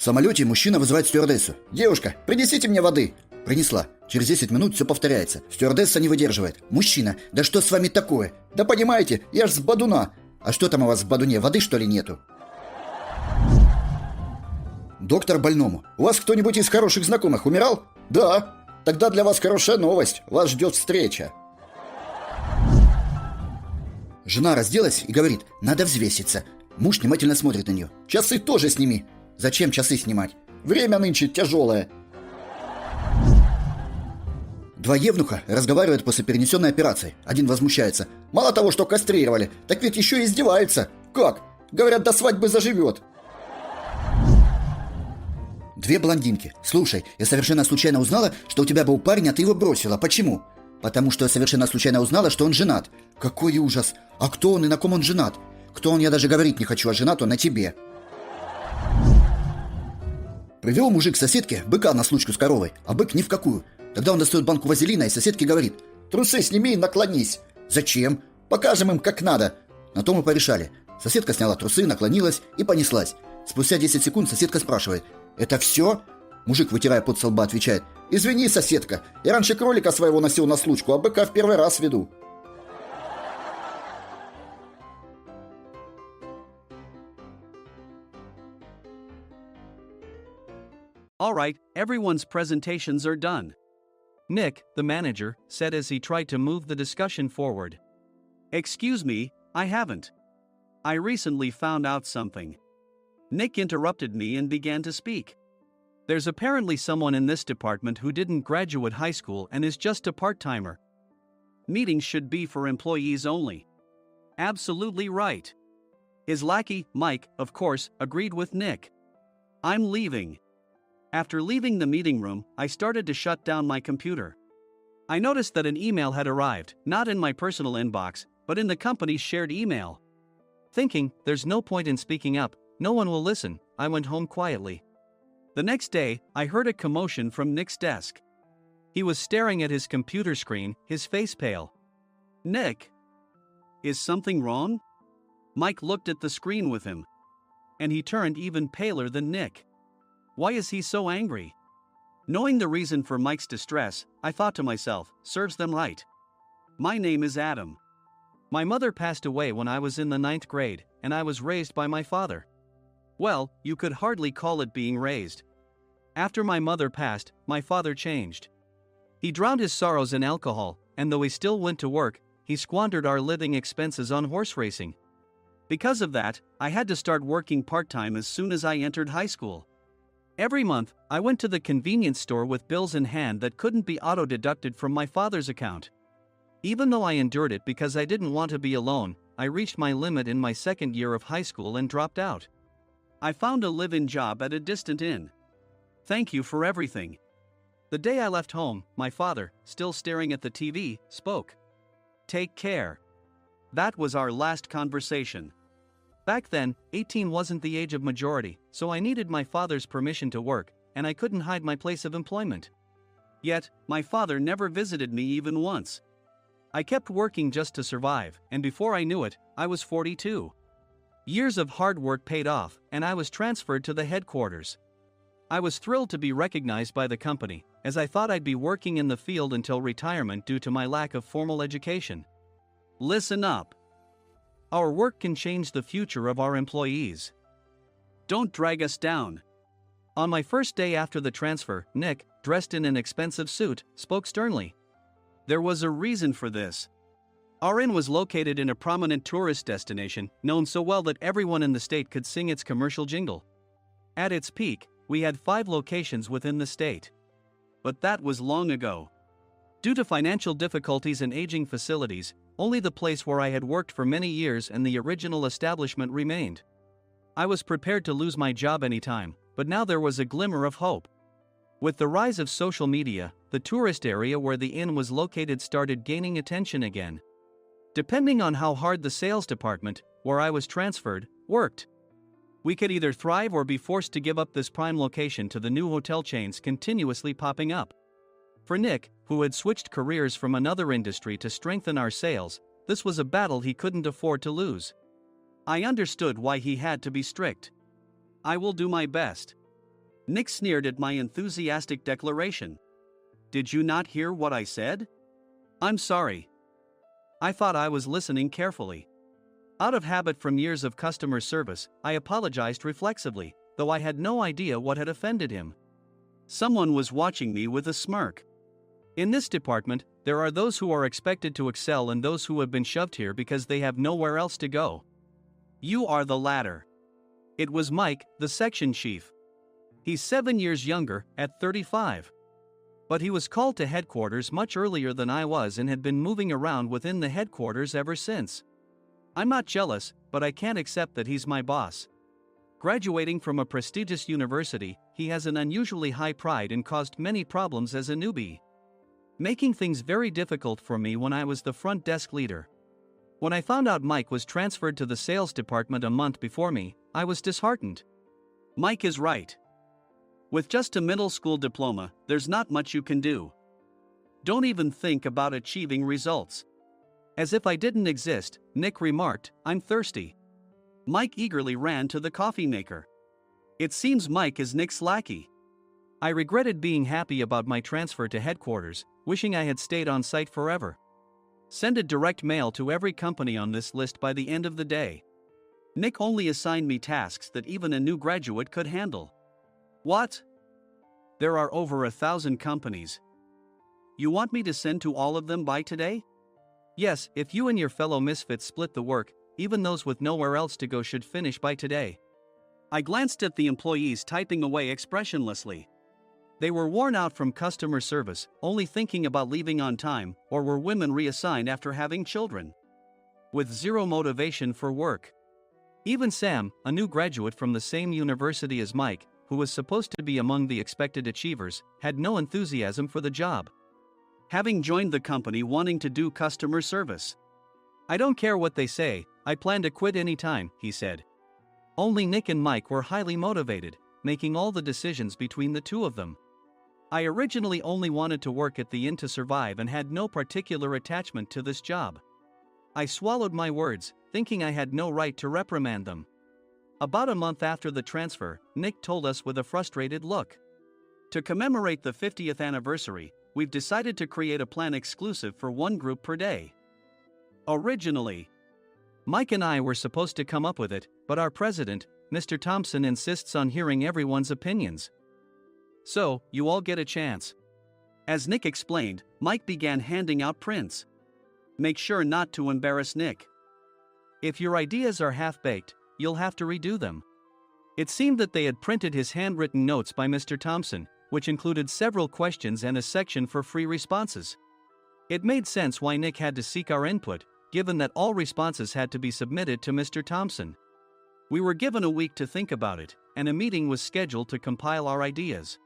В самолете мужчина вызывает стюардессу. «Девушка, принесите мне воды!» Принесла. Через 10 минут все повторяется. Стюардесса не выдерживает. «Мужчина, да что с вами такое? Да понимаете, я ж с Бадуна!» «А что там у вас в Бадуне, воды что ли нету?» Доктор больному. «У вас кто-нибудь из хороших знакомых умирал?» «Да». «Тогда для вас хорошая новость. Вас ждет встреча». Жена разделась и говорит: «Надо взвеситься». Муж внимательно смотрит на нее. «Часы тоже сними». «Зачем часы снимать? Время нынче тяжелое». Два евнуха разговаривают после перенесенной операции. Один возмущается: «Мало того, что кастрировали, так ведь еще и издеваются». «Как?» «Говорят, до свадьбы заживет». Две блондинки. «Слушай, я совершенно случайно узнала, что у тебя был парень, а ты его бросила. Почему?» «Потому что я совершенно случайно узнала, что он женат». «Какой ужас! А кто он и на ком он женат?» «Кто он, я даже говорить не хочу, а женат он на тебе». Привел мужик соседке быка на случку с коровой, а бык ни в какую. Тогда он достает банку вазелина и соседке говорит: «Трусы сними и наклонись». «Зачем?» «Покажем им, как надо». На то мы порешали. Соседка сняла трусы, наклонилась и понеслась. Спустя 10 секунд соседка спрашивает: «Это все?» Мужик, вытирая пот со лба, отвечает: «Извини, соседка, я раньше кролика своего носил на случку, а быка в первый раз веду». All right, everyone's presentations are done. Nick, the manager, said as he tried to move the discussion forward. Excuse me, I haven't. I recently found out something. Nick interrupted me and began to speak. There's apparently someone in this department who didn't graduate high school and is just a part-timer. Meetings should be for employees only. Absolutely right. His lackey, Mike, of course, agreed with Nick. I'm leaving. After leaving the meeting room, I started to shut down my computer. I noticed that an email had arrived, not in my personal inbox, but in the company's shared email. Thinking, there's no point in speaking up, no one will listen, I went home quietly. The next day, I heard a commotion from Nick's desk. He was staring at his computer screen, his face pale. Nick! Is something wrong? Mike looked at the screen with him. And he turned even paler than Nick. Why is he so angry? Knowing the reason for Mike's distress, I thought to myself, serves them right. My name is Adam. My mother passed away when I was in the 9th grade, and I was raised by my father. Well, you could hardly call it being raised. After my mother passed, my father changed. He drowned his sorrows in alcohol, and though he still went to work, he squandered our living expenses on horse racing. Because of that, I had to start working part-time as soon as I entered high school. Every month, I went to the convenience store with bills in hand that couldn't be auto-deducted from my father's account. Even though I endured it because I didn't want to be alone, I reached my limit in my second year of high school and dropped out. I found a live-in job at a distant inn. Thank you for everything. The day I left home, my father, still staring at the TV, spoke. Take care. That was our last conversation. Back then, 18 wasn't the age of majority, so I needed my father's permission to work, and I couldn't hide my place of employment. Yet, my father never visited me even once. I kept working just to survive, and before I knew it, I was 42. Years of hard work paid off, and I was transferred to the headquarters. I was thrilled to be recognized by the company, as I thought I'd be working in the field until retirement due to my lack of formal education. Listen up. Our work can change the future of our employees. Don't drag us down. On my first day after the transfer, Nick, dressed in an expensive suit, spoke sternly. There was a reason for this. Our inn was located in a prominent tourist destination, known so well that everyone in the state could sing its commercial jingle. At its peak, we had 5 locations within the state. But that was long ago. Due to financial difficulties and aging facilities, only the place where I had worked for many years and the original establishment remained. I was prepared to lose my job anytime, but now there was a glimmer of hope. With the rise of social media, the tourist area where the inn was located started gaining attention again. Depending on how hard the sales department, where I was transferred, worked, we could either thrive or be forced to give up this prime location to the new hotel chains continuously popping up. For Nick, who had switched careers from another industry to strengthen our sales, this was a battle he couldn't afford to lose. I understood why he had to be strict. I will do my best. Nick sneered at my enthusiastic declaration. Did you not hear what I said? I'm sorry. I thought I was listening carefully. Out of habit from years of customer service, I apologized reflexively, though I had no idea what had offended him. Someone was watching me with a smirk. In this department, there are those who are expected to excel and those who have been shoved here because they have nowhere else to go. You are the latter. It was Mike, the section chief. He's 7 years younger, at 35. But he was called to headquarters much earlier than I was and had been moving around within the headquarters ever since. I'm not jealous, but I can't accept that he's my boss. Graduating from a prestigious university, he has an unusually high pride and caused many problems as a newbie, making things very difficult for me when I was the front desk leader. When I found out Mike was transferred to the sales department a month before me, I was disheartened. Mike is right. With just a middle school diploma, there's not much you can do. Don't even think about achieving results. As if I didn't exist, Nick remarked, I'm thirsty. Mike eagerly ran to the coffee maker. It seems Mike is Nick's lackey. I regretted being happy about my transfer to headquarters, wishing I had stayed on site forever. Send a direct mail to every company on this list by the end of the day. Nick only assigned me tasks that even a new graduate could handle. What? There are over 1,000 companies. You want me to send to all of them by today? Yes, if you and your fellow misfits split the work, even those with nowhere else to go should finish by today. I glanced at the employees typing away expressionlessly. They were worn out from customer service, only thinking about leaving on time, or were women reassigned after having children, with zero motivation for work. Even Sam, a new graduate from the same university as Mike, who was supposed to be among the expected achievers, had no enthusiasm for the job, having joined the company wanting to do customer service. I don't care what they say, I plan to quit anytime, he said. Only Nick and Mike were highly motivated, making all the decisions between the two of them. I originally only wanted to work at the inn to survive and had no particular attachment to this job. I swallowed my words, thinking I had no right to reprimand them. About a month after the transfer, Nick told us with a frustrated look. To commemorate the 50th anniversary, we've decided to create a plan exclusive for one group per day. Originally, Mike and I were supposed to come up with it, but our president, Mr. Thompson, insists on hearing everyone's opinions. So, you all get a chance. As Nick explained, Mike began handing out prints. Make sure not to embarrass Nick. If your ideas are half-baked, you'll have to redo them. It seemed that they had printed his handwritten notes by Mr. Thompson, which included several questions and a section for free responses. It made sense why Nick had to seek our input, given that all responses had to be submitted to Mr. Thompson. We were given a week to think about it, and a meeting was scheduled to compile our ideas.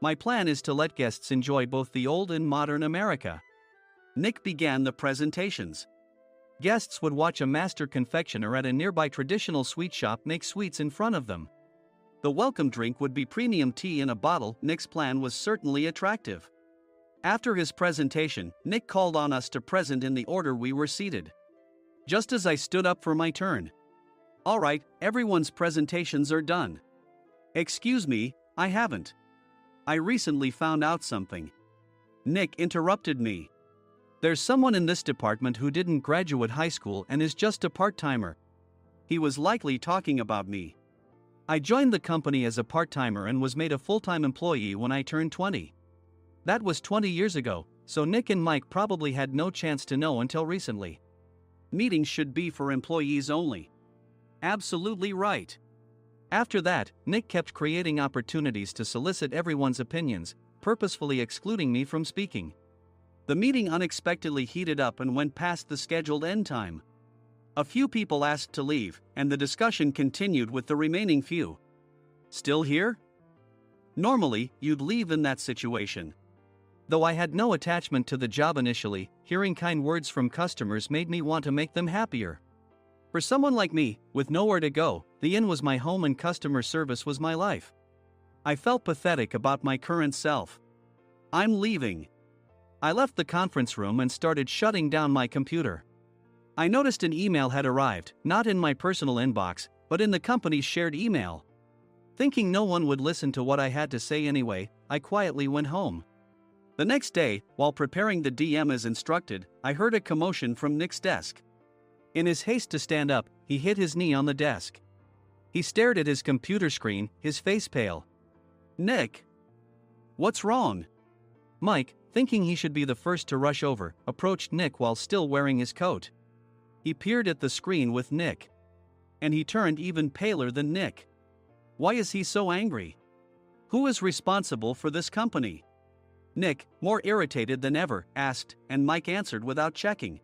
My plan is to let guests enjoy both the old and modern America. Nick began the presentations. Guests would watch a master confectioner at a nearby traditional sweet shop make sweets in front of them. The welcome drink would be premium tea in a bottle. Nick's plan was certainly attractive. After his presentation, Nick called on us to present in the order we were seated. Just as I stood up for my turn. All right, everyone's presentations are done. Excuse me, I haven't. I recently found out something. Nick interrupted me. There's someone in this department who didn't graduate high school and is just a part-timer. He was likely talking about me. I joined the company as a part-timer and was made a full-time employee when I turned 20. That was 20 years ago, so Nick and Mike probably had no chance to know until recently. Meetings should be for employees only. Absolutely right. After that, Nick kept creating opportunities to solicit everyone's opinions, purposefully excluding me from speaking. The meeting unexpectedly heated up and went past the scheduled end time. A few people asked to leave, and the discussion continued with the remaining few. Still here? Normally, you'd leave in that situation. Though I had no attachment to the job initially, hearing kind words from customers made me want to make them happier. For someone like me, with nowhere to go, the inn was my home and customer service was my life. I felt pathetic about my current self. I'm leaving. I left the conference room and started shutting down my computer. I noticed an email had arrived, not in my personal inbox, but in the company's shared email. Thinking no one would listen to what I had to say anyway, I quietly went home. The next day, while preparing the DM as instructed, I heard a commotion from Nick's desk. In his haste to stand up, he hit his knee on the desk. He stared at his computer screen, his face pale. "Nick! What's wrong?" Mike, thinking he should be the first to rush over, approached Nick while still wearing his coat. He peered at the screen with Nick. And he turned even paler than Nick. Why is he so angry? Who is responsible for this company? Nick, more irritated than ever, asked, and Mike answered without checking.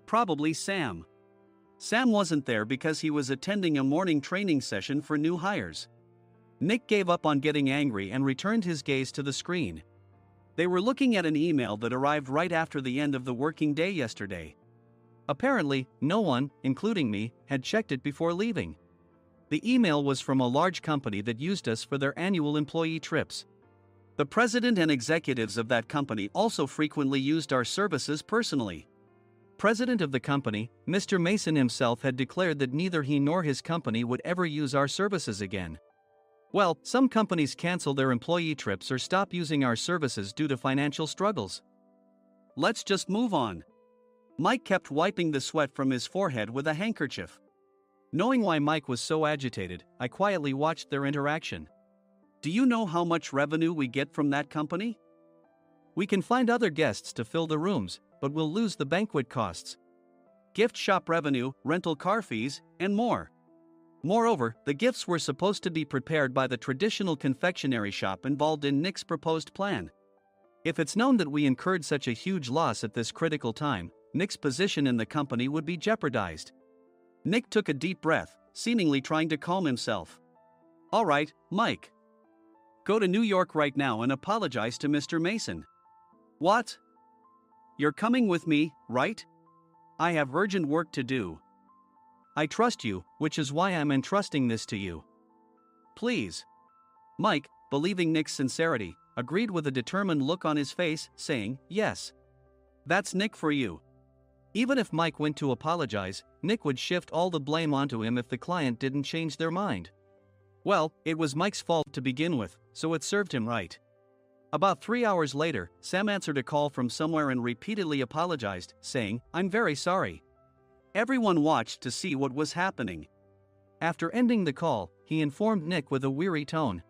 Probably Sam. Sam wasn't there because he was attending a morning training session for new hires. Nick gave up on getting angry and returned his gaze to the screen. They were looking at an email that arrived right after the end of the working day yesterday. Apparently, no one, including me, had checked it before leaving. The email was from a large company that used us for their annual employee trips. The president and executives of that company also frequently used our services personally. President of the company, Mr. Mason himself, had declared that neither he nor his company would ever use our services again. Well, some companies cancel their employee trips or stop using our services due to financial struggles. Let's just move on. Mike kept wiping the sweat from his forehead with a handkerchief. Knowing why Mike was so agitated, I quietly watched their interaction. Do you know how much revenue we get from that company? We can find other guests to fill the rooms, but we'll lose the banquet costs, gift shop revenue, rental car fees, and more. Moreover, the gifts were supposed to be prepared by the traditional confectionery shop involved in Nick's proposed plan. If it's known that we incurred such a huge loss at this critical time, Nick's position in the company would be jeopardized. Nick took a deep breath, seemingly trying to calm himself. All right, Mike. Go to New York right now and apologize to Mr. Mason. What? You're coming with me, right? I have urgent work to do. I trust you, which is why I'm entrusting this to you. Please. Mike, believing Nick's sincerity, agreed with a determined look on his face, saying, yes. That's Nick for you. Even if Mike went to apologize, Nick would shift all the blame onto him if the client didn't change their mind. Well, it was Mike's fault to begin with, so it served him right. About 3 hours later, Sam answered a call from somewhere and repeatedly apologized, saying, I'm very sorry. Everyone watched to see what was happening. After ending the call, he informed Nick with a weary tone.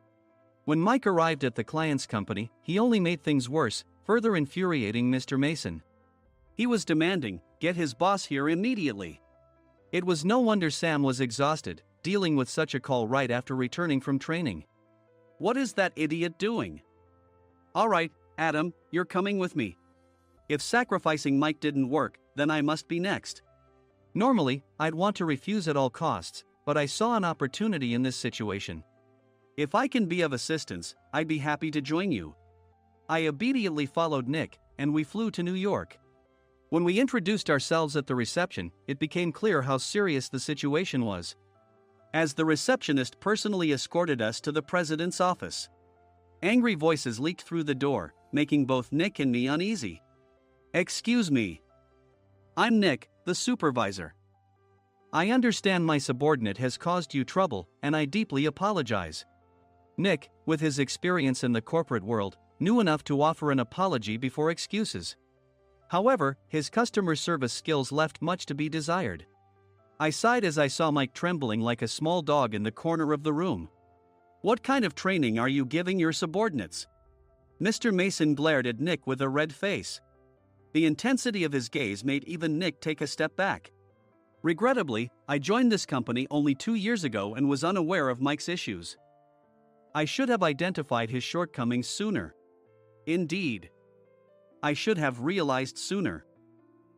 When Mike arrived at the client's company, he only made things worse, further infuriating Mr. Mason. He was demanding, get his boss here immediately. It was no wonder Sam was exhausted, dealing with such a call right after returning from training. What is that idiot doing? All right, Adam, you're coming with me. If sacrificing Mike didn't work, then I must be next. Normally, I'd want to refuse at all costs, but I saw an opportunity in this situation. If I can be of assistance, I'd be happy to join you. I immediately followed Nick, and we flew to New York. When we introduced ourselves at the reception, it became clear how serious the situation was, as the receptionist personally escorted us to the president's office. Angry voices leaked through the door, making both Nick and me uneasy. Excuse me. I'm Nick, the supervisor. I understand my subordinate has caused you trouble, and I deeply apologize. Nick, with his experience in the corporate world, knew enough to offer an apology before excuses. However, his customer service skills left much to be desired. I sighed as I saw Mike trembling like a small dog in the corner of the room. What kind of training are you giving your subordinates? Mr. Mason glared at Nick with a red face. The intensity of his gaze made even Nick take a step back. Regrettably, I joined this company only 2 years ago and was unaware of Mike's issues. I should have identified his shortcomings sooner. Indeed. I should have realized sooner.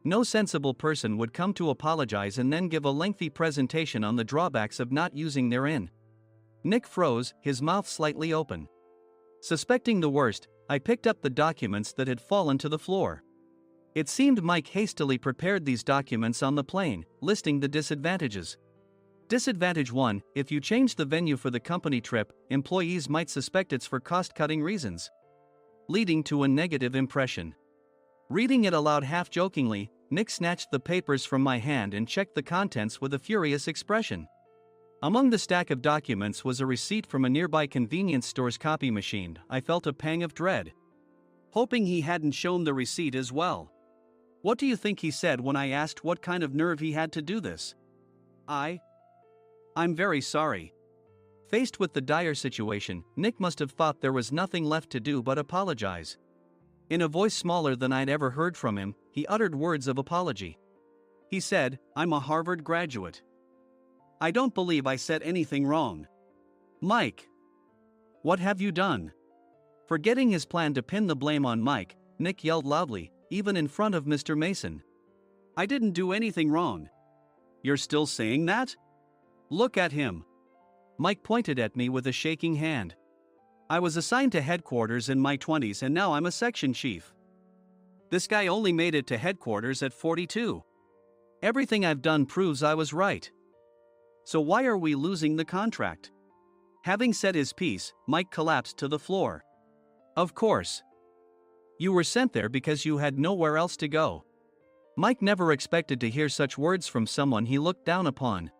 No sensible person would come to apologize and then give a lengthy presentation on the drawbacks of not using their in. Nick froze, his mouth slightly open. Suspecting the worst, I picked up the documents that had fallen to the floor. It seemed Mike hastily prepared these documents on the plane, listing the disadvantages. Disadvantage 1, if you change the venue for the company trip, employees might suspect it's for cost-cutting reasons, leading to a negative impression. Reading it aloud half-jokingly, Nick snatched the papers from my hand and checked the contents with a furious expression. Among the stack of documents was a receipt from a nearby convenience store's copy machine. I felt a pang of dread, hoping he hadn't shown the receipt as well. What do you think he said when I asked what kind of nerve he had to do this? I'm very sorry. Faced with the dire situation, Nick must have thought there was nothing left to do but apologize. In a voice smaller than I'd ever heard from him, he uttered words of apology. He said, "I'm a Harvard graduate. I don't believe I said anything wrong." Mike! What have you done? Forgetting his plan to pin the blame on Mike, Nick yelled loudly, even in front of Mr. Mason. "I didn't do anything wrong." "You're still saying that? Look at him." Mike pointed at me with a shaking hand. "I was assigned to headquarters in my 20s and now I'm a section chief. This guy only made it to headquarters at 42. Everything I've done proves I was right. So why are we losing the contract?" Having said his piece, Mike collapsed to the floor. "Of course. You were sent there because you had nowhere else to go." Mike never expected to hear such words from someone he looked down upon.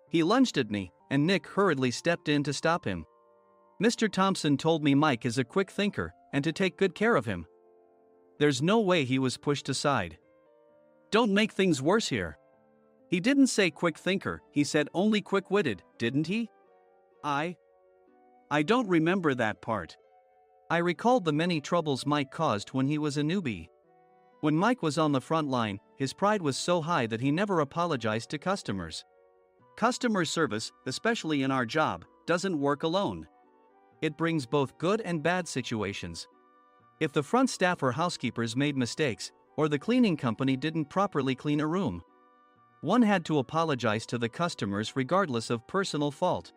He lunged at me, and Nick hurriedly stepped in to stop him. "Mr. Thompson told me Mike is a quick thinker, and to take good care of him." There's no way he was pushed aside. "Don't make things worse here. He didn't say quick thinker, he said only quick-witted, didn't he?" I don't remember that part. I recalled the many troubles Mike caused when he was a newbie. When Mike was on the front line, his pride was so high that he never apologized to customers. Customer service, especially in our job, doesn't work alone. It brings both good and bad situations. If the front staff or housekeepers made mistakes, or the cleaning company didn't properly clean a room, one had to apologize to the customers regardless of personal fault.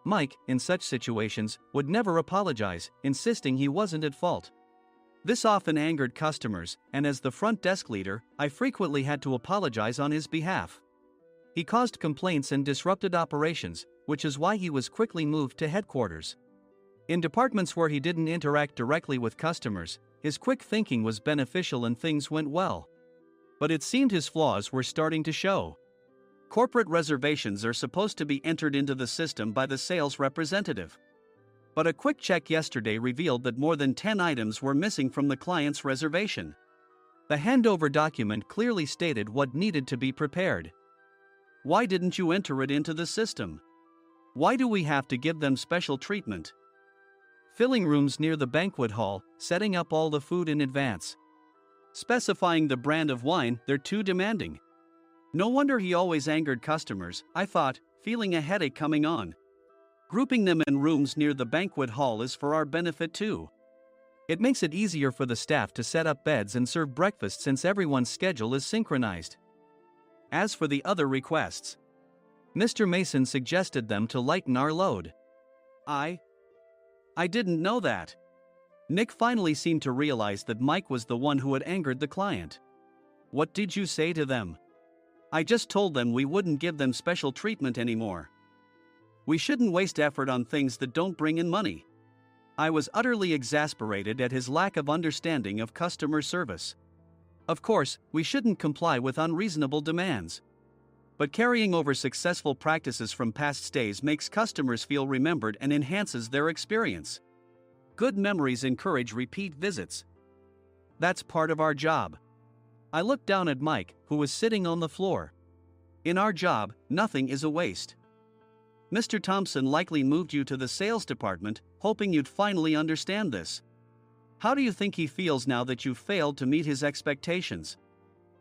Mike, in such situations, would never apologize, insisting he wasn't at fault. This often angered customers, and as the front desk leader, I frequently had to apologize on his behalf. He caused complaints and disrupted operations, which is why he was quickly moved to headquarters. In departments where he didn't interact directly with customers, his quick thinking was beneficial and things went well. But it seemed his flaws were starting to show. Corporate reservations are supposed to be entered into the system by the sales representative. But a quick check yesterday revealed that more than 10 items were missing from the client's reservation. The handover document clearly stated what needed to be prepared. Why didn't you enter it into the system? Why do we have to give them special treatment? Filling rooms near the banquet hall, setting up all the food in advance. Specifying the brand of wine, they're too demanding. No wonder he always angered customers, I thought, feeling a headache coming on. Grouping them in rooms near the banquet hall is for our benefit too. It makes it easier for the staff to set up beds and serve breakfast since everyone's schedule is synchronized. As for the other requests, Mr. Mason suggested them to lighten our load. I didn't know that. Nick finally seemed to realize that Mike was the one who had angered the client. What did you say to them? I just told them we wouldn't give them special treatment anymore. We shouldn't waste effort on things that don't bring in money. I was utterly exasperated at his lack of understanding of customer service. Of course, we shouldn't comply with unreasonable demands. But carrying over successful practices from past stays makes customers feel remembered and enhances their experience. Good memories encourage repeat visits. That's part of our job. I looked down at Mike, who was sitting on the floor. In our job, nothing is a waste. Mr. Thompson likely moved you to the sales department, hoping you'd finally understand this. How do you think he feels now that you failed to meet his expectations?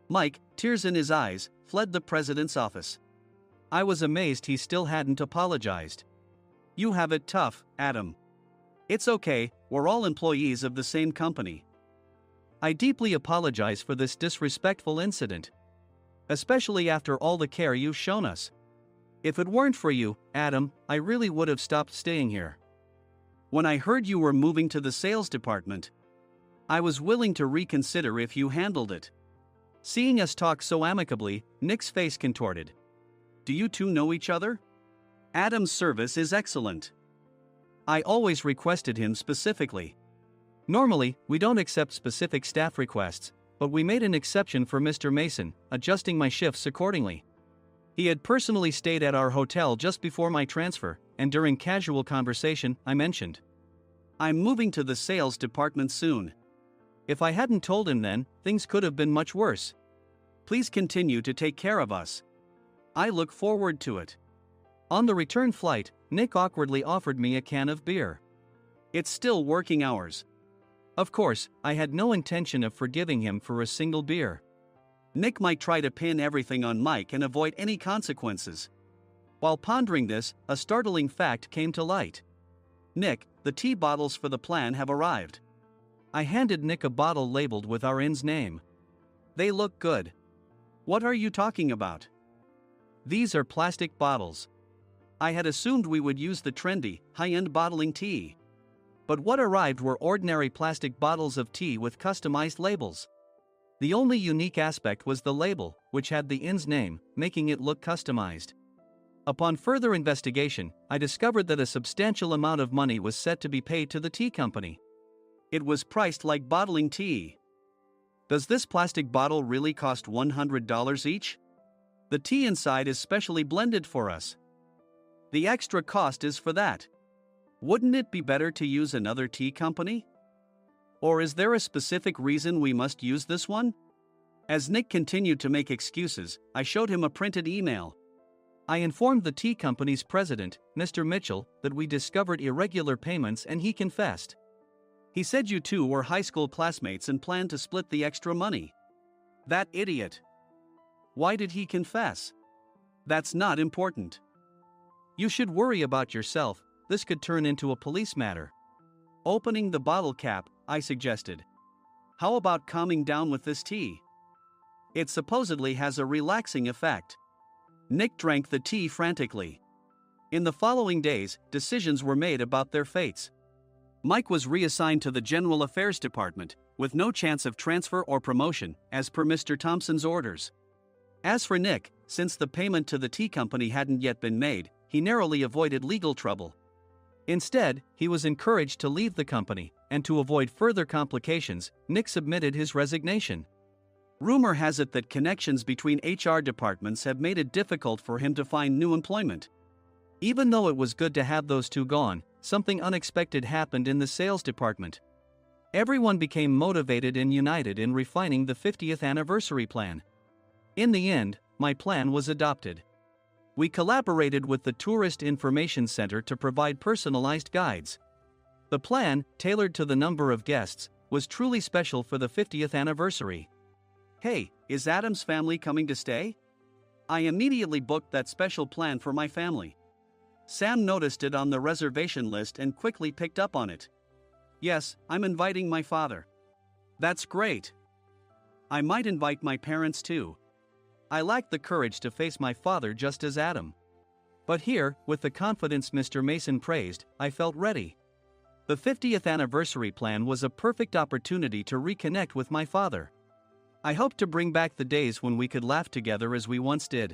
Mike, tears in his eyes, fled the president's office. I was amazed he still hadn't apologized. You have it tough, Adam. It's okay, we're all employees of the same company. I deeply apologize for this disrespectful incident. Especially after all the care you've shown us. If it weren't for you, Adam, I really would have stopped staying here. When I heard you were moving to the sales department, I was willing to reconsider if you handled it. Seeing us talk so amicably, Nick's face contorted. Do you two know each other? Adam's service is excellent. I always requested him specifically. Normally, we don't accept specific staff requests, but we made an exception for Mr. Mason, adjusting my shifts accordingly. He had personally stayed at our hotel just before my transfer, and during casual conversation, I mentioned, "I'm moving to the sales department soon." If I hadn't told him then, things could have been much worse. Please continue to take care of us. I look forward to it. On the return flight, Nick awkwardly offered me a can of beer. It's still working hours. Of course, I had no intention of forgiving him for a single beer. Nick might try to pin everything on Mike and avoid any consequences. While pondering this, a startling fact came to light. "Nick, the tea bottles for the plan have arrived." I handed Nick a bottle labeled with our inn's name. "They look good." "What are you talking about?" "These are plastic bottles. I had assumed we would use the trendy, high-end bottling tea. But what arrived were ordinary plastic bottles of tea with customized labels. The only unique aspect was the label, which had the inn's name, making it look customized. Upon further investigation, I discovered that a substantial amount of money was set to be paid to the tea company. It was priced like bottling tea. Does this plastic bottle really cost $100 each? The tea inside is specially blended for us. The extra cost is for that. Wouldn't it be better to use another tea company? Or is there a specific reason we must use this one?" As Nick continued to make excuses, I showed him a printed email. I informed the tea company's president, Mr. Mitchell, that we discovered irregular payments and he confessed. He said you two were high school classmates and planned to split the extra money. That idiot. Why did he confess? That's not important. You should worry about yourself, this could turn into a police matter. Opening the bottle cap, I suggested. How about calming down with this tea? It supposedly has a relaxing effect. Nick drank the tea frantically. In the following days, decisions were made about their fates. Mike was reassigned to the General Affairs Department, with no chance of transfer or promotion, as per Mr. Thompson's orders. As for Nick, since the payment to the tea company hadn't yet been made, he narrowly avoided legal trouble. Instead, he was encouraged to leave the company, and to avoid further complications, Nick submitted his resignation. Rumor has it that connections between HR departments have made it difficult for him to find new employment. Even though it was good to have those two gone, something unexpected happened in the sales department. Everyone became motivated and united in refining the 50th anniversary plan. In the end, my plan was adopted. We collaborated with the Tourist Information Center to provide personalized guides. The plan, tailored to the number of guests, was truly special for the 50th anniversary. "Hey, is Adam's family coming to stay?" I immediately booked that special plan for my family. Sam noticed it on the reservation list and quickly picked up on it. "Yes, I'm inviting my father." "That's great. I might invite my parents too." I lacked the courage to face my father just as Adam. But here, with the confidence Mr. Mason praised, I felt ready. The 50th anniversary plan was a perfect opportunity to reconnect with my father. I hoped to bring back the days when we could laugh together as we once did.